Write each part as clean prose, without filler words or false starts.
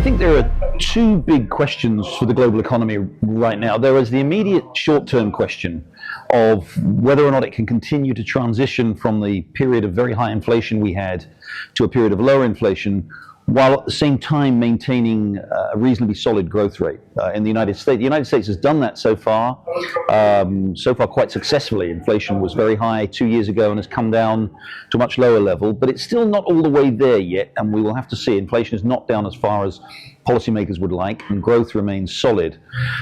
think there are two big questions for the global economy right now. There is the immediate short-term question of whether or not it can continue to transition from the period of very high inflation we had to a period of lower inflation, while at the same time maintaining a reasonably solid growth rate in the United States. The United States has done that so far quite successfully. Inflation was very high 2 years ago and has come down to a much lower level, but it's still not all the way there yet, and we will have to see. Inflation is not down as far as policymakers would like, and growth remains solid.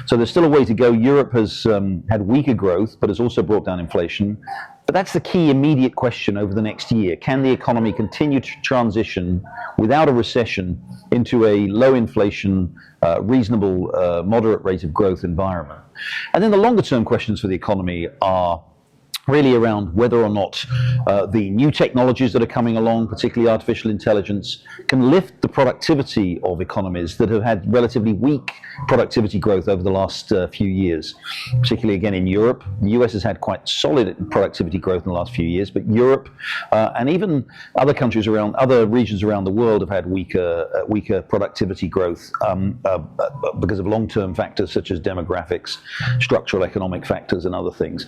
So there's still a way to go. Europe has had weaker growth, but has also brought down inflation. But that's the key immediate question over the next year. Can the economy continue to transition without a recession into a low inflation, reasonable, moderate rate of growth environment? And then the longer term questions for the economy are really around whether or not the new technologies that are coming along, particularly artificial intelligence, can lift the productivity of economies that have had relatively weak productivity growth over the last few years, particularly again in Europe. The US has had quite solid productivity growth in the last few years, but Europe and even other countries around, other regions around the world have had weaker productivity growth because of long-term factors such as demographics, structural economic factors and other things.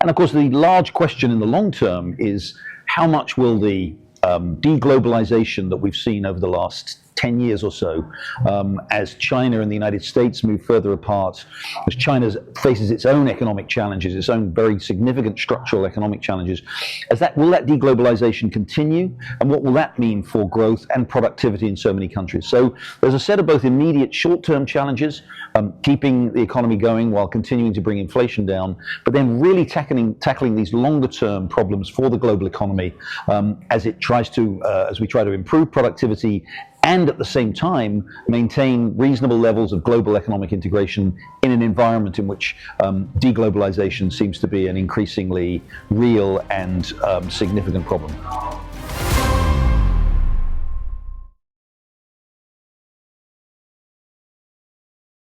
And of course the large question in the long term is how much will the deglobalization that we've seen over the last 10 years or so, as China and the United States move further apart, as China faces its own economic challenges, its own very significant structural economic challenges, will that deglobalization continue? And what will that mean for growth and productivity in so many countries? So there's a set of both immediate short-term challenges, keeping the economy going while continuing to bring inflation down, but then really tackling these longer-term problems for the global economy as we try to improve productivity and at the same time maintain reasonable levels of global economic integration in an environment in which deglobalization seems to be an increasingly real and significant problem.